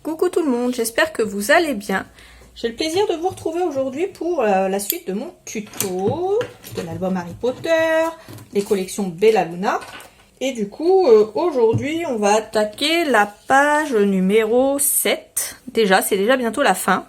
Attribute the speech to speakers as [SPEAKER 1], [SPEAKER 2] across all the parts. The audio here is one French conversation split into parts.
[SPEAKER 1] Coucou tout le monde, j'espère que vous allez bien. J'ai le plaisir de vous retrouver aujourd'hui pour la suite de mon tuto de l'album Harry Potter, les collections Bella Luna. Et du coup, aujourd'hui, on va attaquer la page numéro 7. Déjà, c'est déjà bientôt la fin.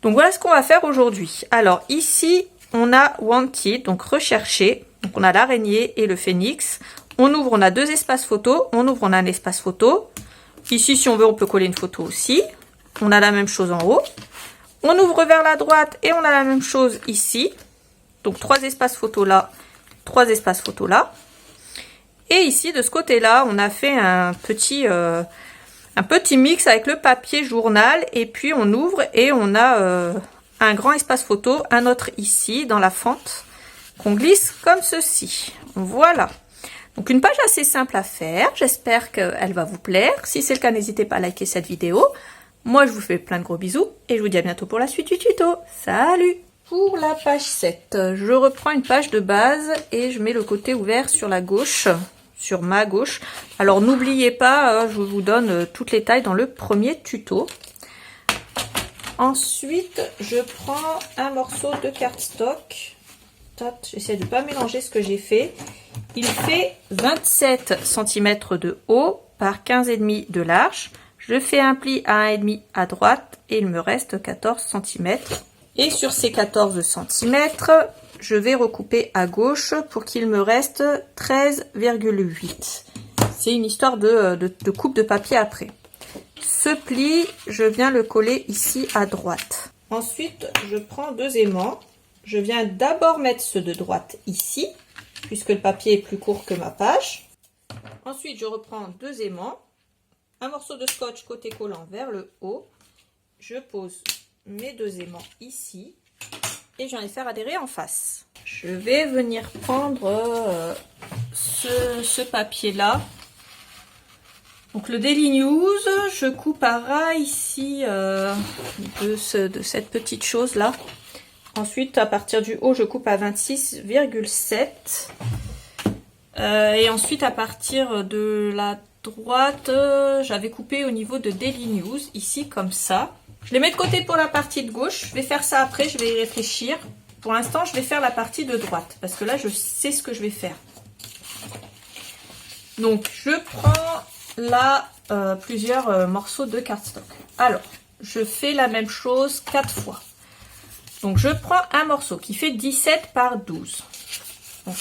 [SPEAKER 1] Donc voilà ce qu'on va faire aujourd'hui. Alors ici, on a Wanted, donc recherché. Donc on a l'araignée et le phénix. On ouvre, on a deux espaces photos. On ouvre, on a un espace photo. Ici, si on veut, on peut coller une photo aussi. On a la même chose en haut. On ouvre vers la droite et on a la même chose ici. Donc, trois espaces photos là, trois espaces photos là. Et ici, de ce côté-là, on a fait un petit mix avec le papier journal. Et puis, on ouvre et on a un grand espace photo, un autre ici, dans la fente, qu'on glisse comme ceci. Voilà. Donc une page assez simple à faire, j'espère qu'elle va vous plaire. Si c'est le cas, n'hésitez pas à liker cette vidéo. Moi, je vous fais plein de gros bisous et je vous dis à bientôt pour la suite du tuto. Salut! Pour la page 7, je reprends une page de base et je mets le côté ouvert sur la gauche, sur ma gauche. Alors n'oubliez pas, je vous donne toutes les tailles dans le premier tuto. Ensuite, je prends un morceau de cardstock. J'essaie de ne pas mélanger ce que j'ai fait. Il fait 27 cm de haut par 15,5 de large. Je fais un pli à 1,5 à droite et il me reste 14 cm. Et sur ces 14 cm, je vais recouper à gauche pour qu'il me reste 13,8. C'est une histoire de coupe de papier après. Ce pli, je viens le coller ici à droite. Ensuite, je prends deux aimants. Je viens d'abord mettre ceux de droite ici, puisque le papier est plus court que ma page. Ensuite, je reprends deux aimants, un morceau de scotch côté collant vers le haut. Je pose mes deux aimants ici et je viens les faire adhérer en face. Je vais venir prendre ce papier-là. Donc le Daily News, je coupe à ras ici de cette petite chose-là. Ensuite, à partir du haut, je coupe à 26,7. Et ensuite, à partir de la droite, j'avais coupé au niveau de Daily News, ici, comme ça. Je les mets de côté pour la partie de gauche. Je vais faire ça après, je vais y réfléchir. Pour l'instant, je vais faire la partie de droite, parce que là, je sais ce que je vais faire. Donc, je prends là plusieurs morceaux de cardstock. Alors, je fais la même chose 4 fois. Donc, je prends un morceau qui fait 17 par 12. Donc,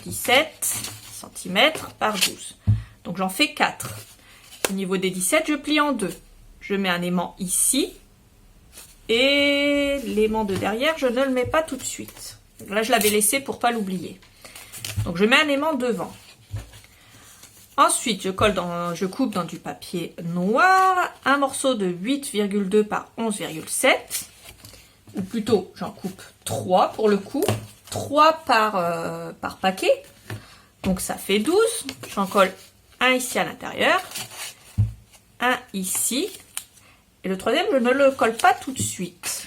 [SPEAKER 1] 17 cm par 12. Donc, j'en fais 4. Au niveau des 17, je plie en deux. Je mets un aimant ici. Et l'aimant de derrière, je ne le mets pas tout de suite. Là, je l'avais laissé pour ne pas l'oublier. Donc, je mets un aimant devant. Ensuite, je coupe dans du papier noir un morceau de 8,2 par 11,7. Ou plutôt, j'en coupe 3 pour le coup. 3 par paquet. Donc, ça fait 12. J'en colle un ici à l'intérieur. Un ici. Et le troisième, je ne le colle pas tout de suite.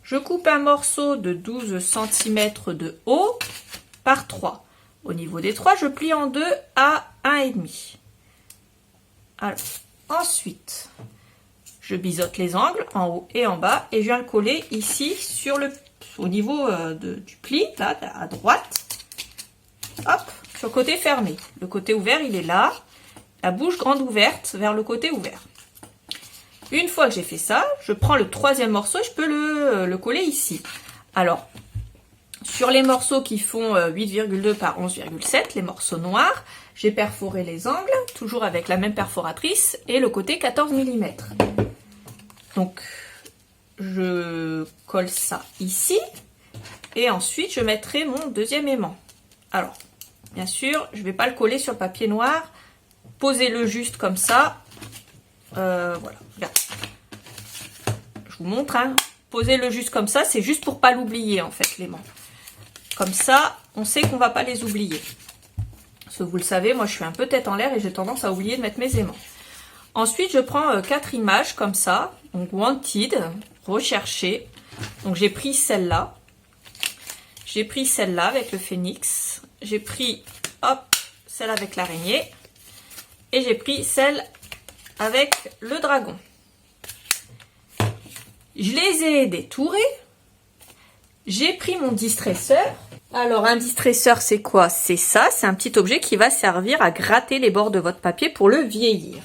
[SPEAKER 1] Je coupe un morceau de 12 cm de haut par 3. Au niveau des 3, je plie en deux à 1,5. Alors, ensuite, je biseaute les angles en haut et en bas et je viens le coller ici au niveau du pli, là, à droite. Hop, sur le côté fermé. Le côté ouvert, il est là. La bouche grande ouverte vers le côté ouvert. Une fois que j'ai fait ça, je prends le troisième morceau et je peux le coller ici. Alors, sur les morceaux qui font 8,2 par 11,7, les morceaux noirs, j'ai perforé les angles, toujours avec la même perforatrice, et le côté 14 mm. Donc, je colle ça ici, et ensuite je mettrai mon deuxième aimant. Alors, bien sûr, je ne vais pas le coller sur le papier noir, posez-le juste comme ça. Voilà, regarde. Je vous montre, hein. Posez-le juste comme ça, c'est juste pour pas l'oublier en fait, l'aimant. Comme ça, on sait qu'on va pas les oublier. Parce que vous le savez, moi je suis un peu tête en l'air et j'ai tendance à oublier de mettre mes aimants. Ensuite, je prends 4 images comme ça. Donc, Wanted, recherché. Donc, j'ai pris celle-là. J'ai pris celle-là avec le phénix. J'ai pris, hop, celle avec l'araignée. Et j'ai pris celle avec le dragon. Je les ai détourés. J'ai pris mon distresseur. Alors un distresseur c'est quoi? C'est ça, c'est un petit objet qui va servir à gratter les bords de votre papier pour le vieillir.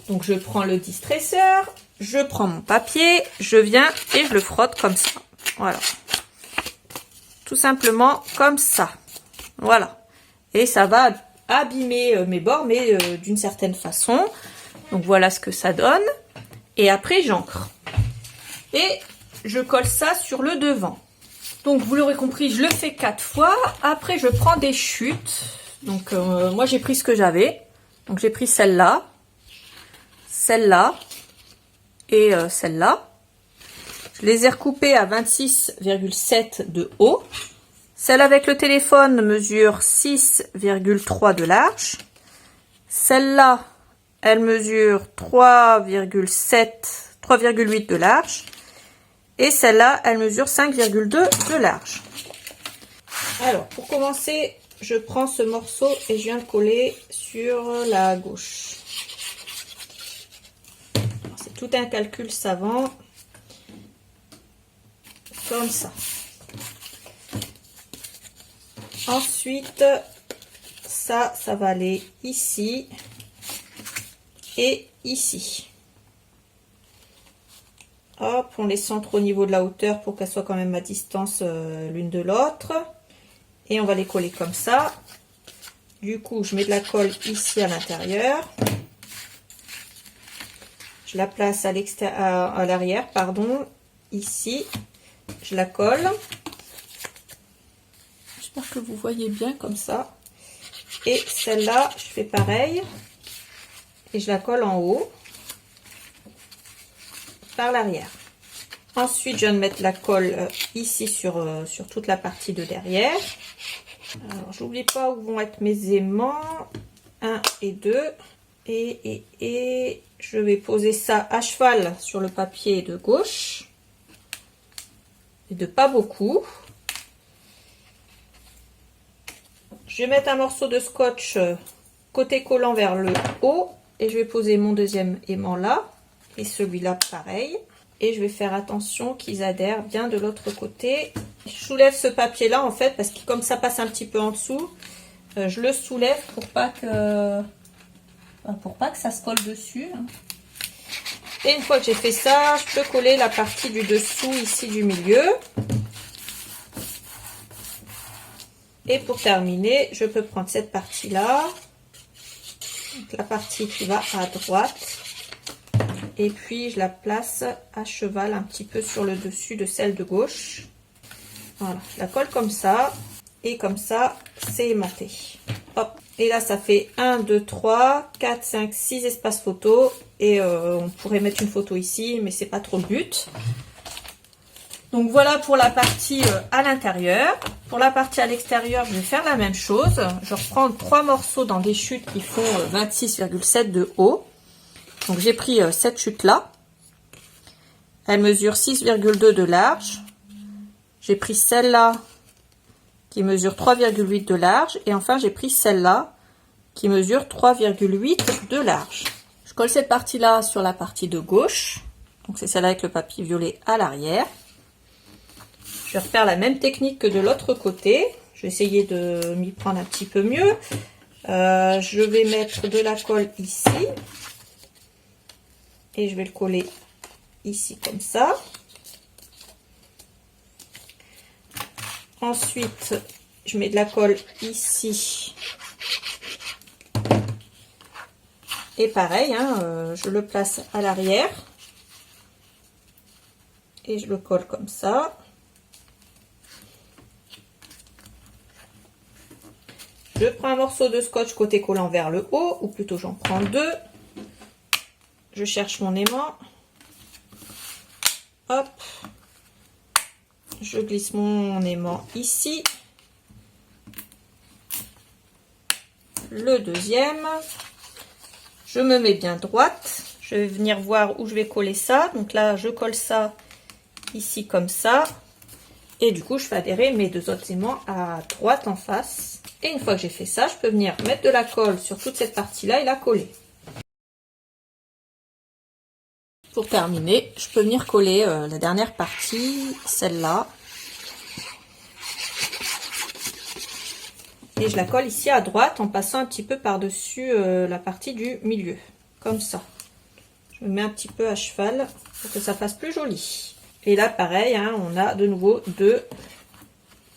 [SPEAKER 1] Donc je prends le distresseur, je prends mon papier, je viens et je le frotte comme ça. Voilà. Tout simplement comme ça. Voilà. Et ça va abîmer mes bords, mais d'une certaine façon. Donc voilà ce que ça donne. Et après j'encre. Et je colle ça sur le devant. Donc vous l'aurez compris, je le fais 4 fois. Après je prends des chutes. Donc moi j'ai pris ce que j'avais. Donc j'ai pris celle-là, celle-là et celle-là. Je les ai recoupées à 26,7 de haut. Celle avec le téléphone mesure 6,3 de large. Celle-là, elle mesure 3,8 de large. Et celle-là, elle mesure 5,2 de large. Alors, pour commencer, je prends ce morceau et je viens le coller sur la gauche. C'est tout un calcul savant. Comme ça. Ensuite, ça va aller ici et ici. Hop, on les centre au niveau de la hauteur pour qu'elles soient quand même à distance l'une de l'autre. Et on va les coller comme ça. Du coup, je mets de la colle ici à l'intérieur. Je la place à l'extérieur, à l'arrière, pardon, ici. Je la colle. J'espère que vous voyez bien comme ça. Et celle-là, je fais pareil. Et je la colle en haut. Par l'arrière. Ensuite, je viens de mettre la colle ici sur toute la partie de derrière. Alors, j'oublie pas où vont être mes aimants. 1 et 2. Et je vais poser ça à cheval sur le papier de gauche. Et de pas beaucoup. Je vais mettre un morceau de scotch côté collant vers le haut. Et je vais poser mon deuxième aimant là. Et celui-là pareil. Et je vais faire attention qu'ils adhèrent bien de l'autre côté. Je soulève ce papier là en fait parce que comme ça passe un petit peu en dessous, je le soulève pour pas que ça se colle dessus. Et une fois que j'ai fait ça, je peux coller la partie du dessous ici du milieu. Et pour terminer, je peux prendre cette partie là, donc la partie qui va à droite. Et puis je la place à cheval un petit peu sur le dessus de celle de gauche. Voilà, je la colle comme ça. Et comme ça, c'est aimanté. Hop. Et là, ça fait 1, 2, 3, 4, 5, 6 espaces photo. Et on pourrait mettre une photo ici, mais c'est pas trop le but. Donc voilà pour la partie à l'intérieur. Pour la partie à l'extérieur, je vais faire la même chose. Je reprends 3 morceaux dans des chutes qui font 26,7 de haut. Donc j'ai pris cette chute là, elle mesure 6,2 de large. J'ai pris celle-là qui mesure 3,8 de large. Et enfin j'ai pris celle-là qui mesure 3,8 de large. Je colle cette partie-là sur la partie de gauche. Donc c'est celle-là avec le papier violet à l'arrière. Je vais refaire la même technique que de l'autre côté. Je vais essayer de m'y prendre un petit peu mieux. Je vais mettre de la colle ici. Et je vais le coller ici comme ça. Ensuite, je mets de la colle ici. Et pareil, je le place à l'arrière. Et je le colle comme ça. Je prends un morceau de scotch côté collant vers le haut, ou plutôt j'en prends 2. Je cherche mon aimant. Hop. Je glisse mon aimant ici. Le deuxième. Je me mets bien droite. Je vais venir voir où je vais coller ça. Donc là, je colle ça ici comme ça. Et du coup, je fais adhérer mes 2 autres aimants à droite en face. Et une fois que j'ai fait ça, je peux venir mettre de la colle sur toute cette partie-là et la coller. Pour terminer, je peux venir coller la dernière partie, celle-là. Et je la colle ici à droite en passant un petit peu par-dessus la partie du milieu. Comme ça. Je me mets un petit peu à cheval pour que ça fasse plus joli. Et là, pareil, hein, on a de nouveau 2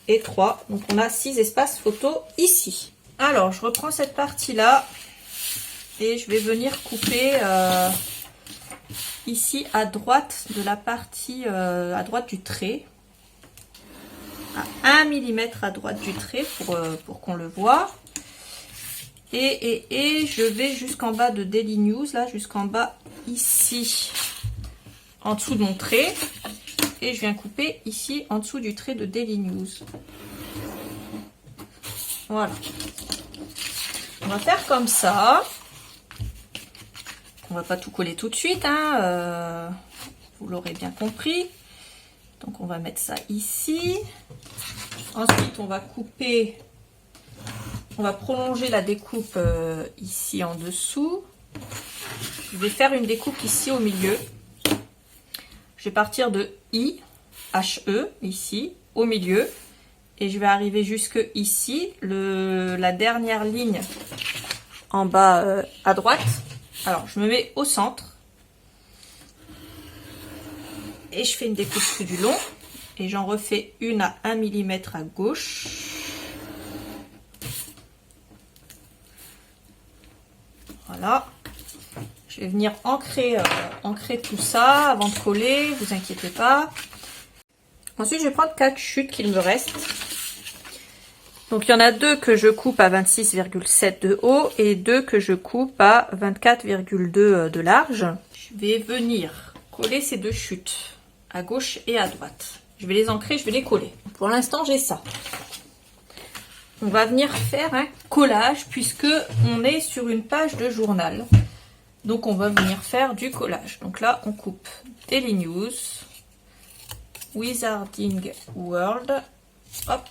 [SPEAKER 1] et 3. Donc, on a 6 espaces photo ici. Alors, je reprends cette partie-là et je vais venir couper ici à droite de la partie, à droite du trait. À 1 mm à droite du trait pour qu'on le voit. Et je vais jusqu'en bas de Daily News, là, jusqu'en bas ici, en dessous de mon trait. Et je viens couper ici, en dessous du trait de Daily News. Voilà. On va faire comme ça. On va pas tout coller tout de suite, hein, vous l'aurez bien compris. Donc on va mettre ça ici. Ensuite on va couper, on va prolonger la découpe ici en dessous. Je vais faire une découpe ici au milieu. Je vais partir de I, HE, ici, au milieu. Et je vais arriver jusque ici, la dernière ligne en bas à droite. Alors je me mets au centre. Et je fais une découpe tout du long. Et j'en refais une à 1 mm à gauche. Voilà. Je vais venir ancrer tout ça avant de coller, vous inquiétez pas. Ensuite, je vais prendre 4 chutes qu'il me reste. Donc, il y en a 2 que je coupe à 26,7 de haut et 2 que je coupe à 24,2 de large. Je vais venir coller ces 2 chutes à gauche et à droite. Je vais les ancrer, je vais les coller. Pour l'instant, j'ai ça. On va venir faire un collage puisque on est sur une page de journal. Donc, on va venir faire du collage. Donc là, on coupe Daily News, Wizarding World. Hop.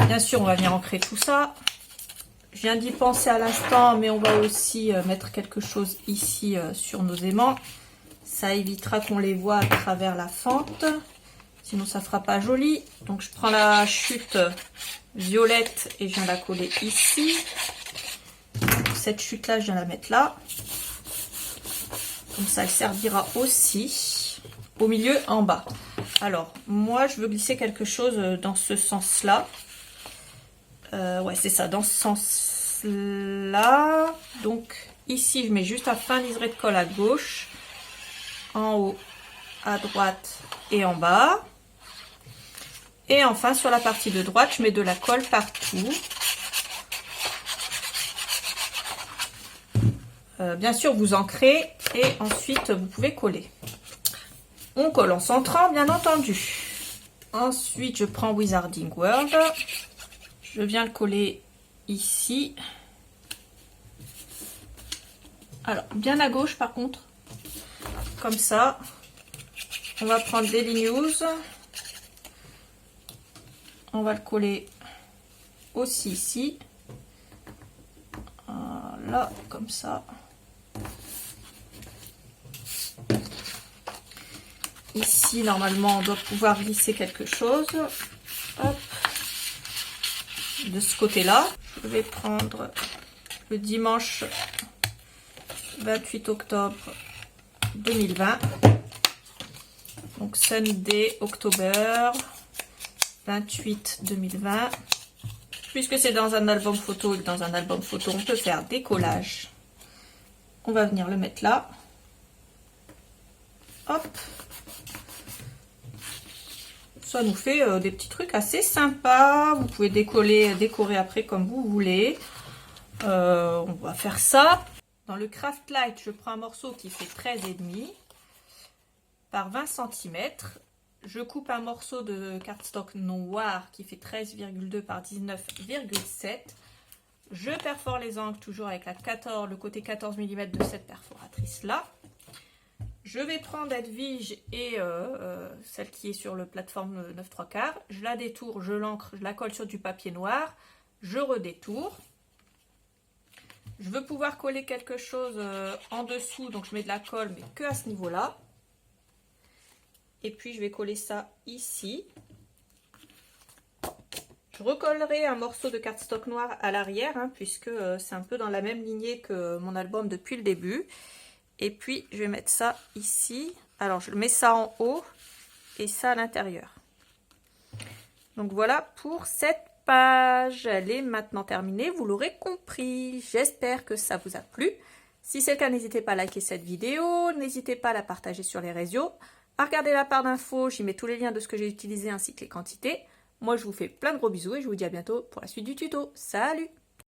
[SPEAKER 1] Bien sûr, on va venir ancrer tout ça. Je viens d'y penser à l'instant, mais on va aussi mettre quelque chose ici sur nos aimants. Ça évitera qu'on les voit à travers la fente. Sinon, ça fera pas joli. Donc, je prends la chute violette et je viens la coller ici. Cette chute-là, je viens la mettre là. Comme ça, elle servira aussi au milieu en bas. Alors, moi, je veux glisser quelque chose dans ce sens-là. Ouais, c'est ça, dans ce sens-là. Donc, ici, je mets juste un fin liseré de colle à gauche. En haut, à droite et en bas. Et enfin, sur la partie de droite, je mets de la colle partout. Bien sûr, vous ancrez et ensuite, vous pouvez coller. On colle en centrant, bien entendu. Ensuite, je prends Wizarding World. Je viens le coller ici. Alors, bien à gauche par contre. Comme ça. On va prendre Daily News. On va le coller aussi ici. Voilà, comme ça. Ici, normalement, on doit pouvoir glisser quelque chose. Hop. De ce côté-là, je vais prendre le dimanche 28 octobre 2020. Donc, Sunday, October 28 2020. Puisque c'est dans un album photo et que dans un album photo, on peut faire des collages. On va venir le mettre là. Hop. Ça nous fait des petits trucs assez sympas. Vous pouvez décorer après comme vous voulez. On va faire ça. Dans le Craft Light, je prends un morceau qui fait 13,5 par 20 cm. Je coupe un morceau de cardstock noir qui fait 13,2 par 19,7. Je perfore les angles toujours avec le côté 14 mm de cette perforatrice là. Je vais prendre Edwige et celle qui est sur le plateforme 9/3. Je la détourne, je l'encre, je la colle sur du papier noir. Je redétourne. Je veux pouvoir coller quelque chose en dessous, donc je mets de la colle, mais que à ce niveau-là. Et puis je vais coller ça ici. Je recollerai un morceau de cardstock noir à l'arrière, hein, puisque c'est un peu dans la même lignée que mon album depuis le début. Et puis je vais mettre ça ici. Alors je mets ça en haut et ça à l'intérieur. Donc voilà pour cette page. Elle est maintenant terminée, vous l'aurez compris. J'espère que ça vous a plu. Si c'est le cas, n'hésitez pas à liker cette vidéo, n'hésitez pas à la partager sur les réseaux, à regarder la barre d'infos, j'y mets tous les liens de ce que j'ai utilisé ainsi que les quantités. Moi, je vous fais plein de gros bisous et je vous dis à bientôt pour la suite du tuto. Salut!